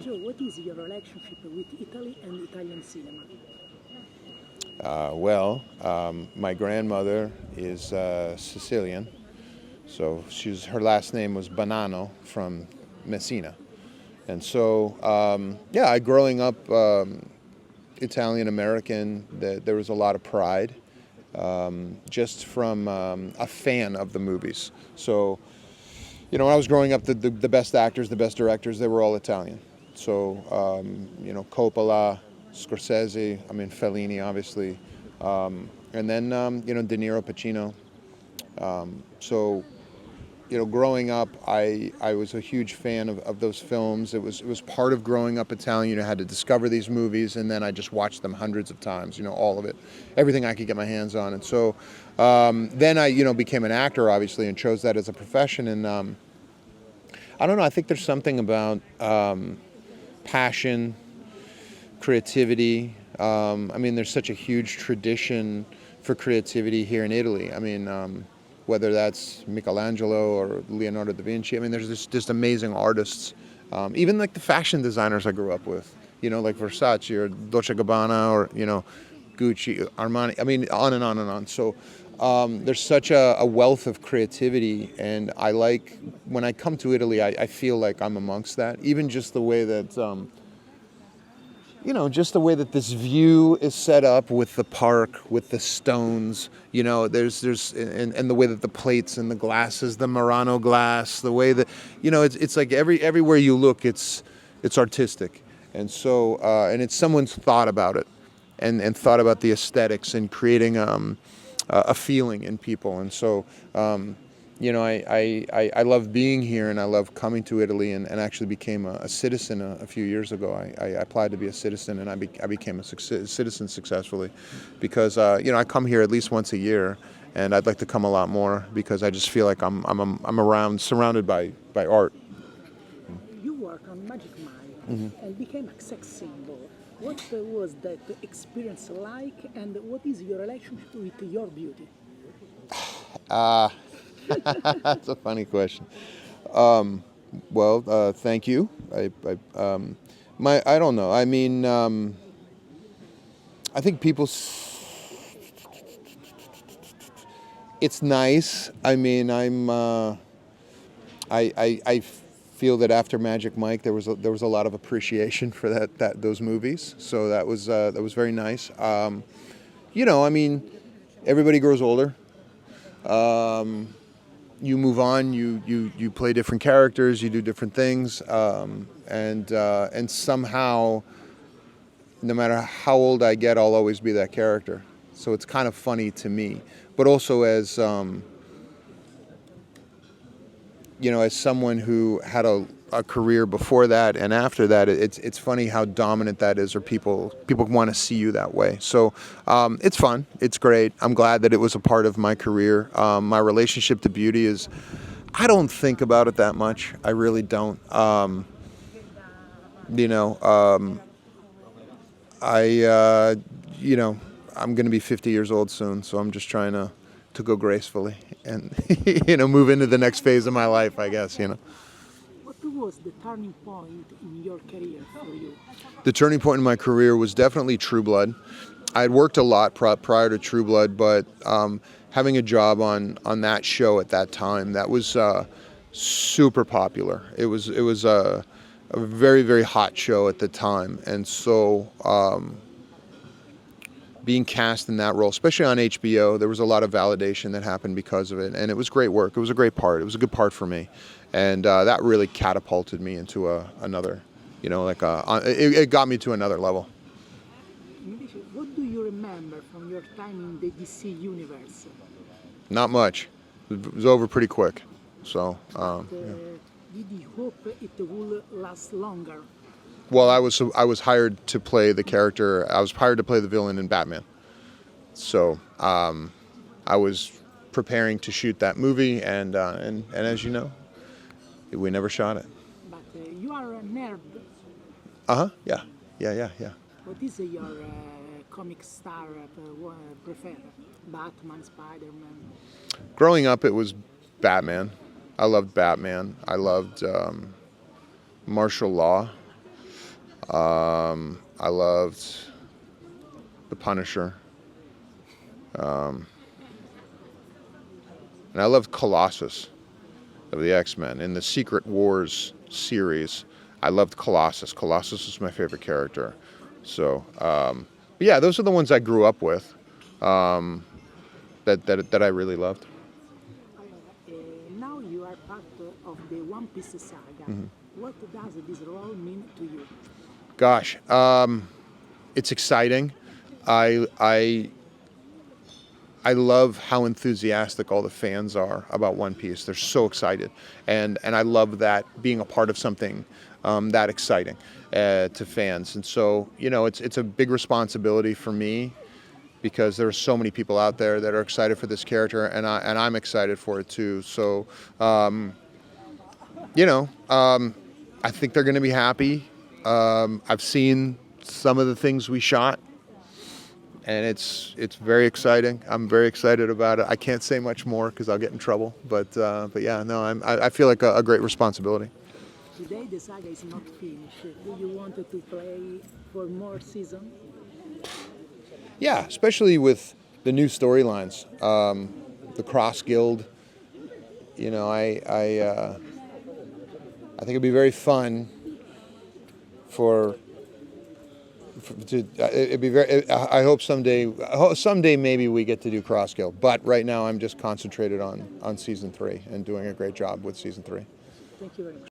Joe, what is your relationship with Italy and Italian cinema? My grandmother is Sicilian, so her last name was Bonanno from Messina, and so growing up Italian American, there was a lot of pride, just from a fan of the movies. So, when I was growing up, the best actors, the best directors, they were all Italian. So, Coppola, Scorsese, I mean Fellini, obviously, and then De Niro, Pacino. So, growing up, I was a huge fan of those films. It was part of growing up Italian. I had to discover these movies, and then I just watched them hundreds of times. All of it, everything I could get my hands on. And so then I became an actor, obviously, and chose that as a profession. And I don't know. I think there's something about passion, creativity. There's such a huge tradition for creativity here in Italy. Whether that's Michelangelo or Leonardo da Vinci. There's just amazing artists. Even like the fashion designers I grew up with, like Versace or Dolce & Gabbana or, Gucci, Armani. On and on and on. So there's such a wealth of creativity. And when I come to Italy, I feel like I'm amongst that. Even just the way that... just the way that this view is set up with the park, with the stones, there's and the way that the plates and the glasses, the Murano glass, the way that, it's like everywhere you look, it's artistic. And so, and it's someone's thought about it and thought about the aesthetics and creating a feeling in people. And so, I love being here, and I love coming to Italy, and actually became a citizen a few years ago. I applied to be a citizen, and I became a citizen successfully, because I come here at least once a year, and I'd like to come a lot more, because I just feel like I'm around, surrounded by art. You work on Magic Mike and became a sex symbol. What was that experience like, and what is your relationship with your beauty? That's a funny question. Thank you. I don't know. I think it's nice. I feel that after Magic Mike, there was a lot of appreciation for those movies. So that was very nice. Everybody grows older. You move on. You play different characters. You do different things. And somehow, no matter how old I get, I'll always be that character. So it's kind of funny to me, but also as as someone who had a career before that and after that, it's funny how dominant that is, or people want to see you that way. So it's fun. It's great. I'm glad that it was a part of my career. My relationship to beauty is, I don't think about it that much. I really don't. I'm going to be 50 years old soon, so I'm just trying to go gracefully and move into the next phase of my life, I guess. What was the turning point in your career for you? The turning point in my career was definitely True Blood. I had worked a lot prior to True Blood, but having a job on that show at that time, that was super popular. It was a very, very hot show at the time, and so being cast in that role, especially on HBO, there was a lot of validation that happened because of it, and it was great work. It was a great part. It was a good part for me, and that really catapulted me into another, it got me to another level. What do you remember from your time in the DC universe? Not much. It was over pretty quick. So. Did you hope it would last longer? Well, I was hired to play the character. I was hired to play the villain in Batman. So I was preparing to shoot that movie, and as you know, we never shot it. But you are a nerd. Yeah. What is your comic star prefer? Batman, Spider-Man? Growing up, it was Batman. I loved Batman. I loved martial law. I loved The Punisher. And I loved Colossus of the X-Men. In the Secret Wars series, I loved Colossus. Colossus was my favorite character. So, but yeah, those are the ones I grew up with that I really loved. Now you are part of the One Piece saga. What does this role mean to you? Gosh, it's exciting. I love how enthusiastic all the fans are about One Piece. They're so excited, and I love that being a part of something that exciting to fans. And so, you know, it's a big responsibility for me because there are so many people out there that are excited for this character, and I'm excited for it too. So, you know, I think they're going to be happy. I've seen some of the things we shot, and it's very exciting. I'm very excited about it. I can't say much more because I'll get in trouble. But yeah, no, I feel like a great responsibility. Today the saga is not finished. Do you want to play for more seasons? Yeah, especially with the new storylines, the Cross Guild. You know, I think it'd be very fun it'd be very. I hope someday maybe we get to do Cross Guild. But right now I'm just concentrated on season 3 and doing a great job with season 3. Thank you very much.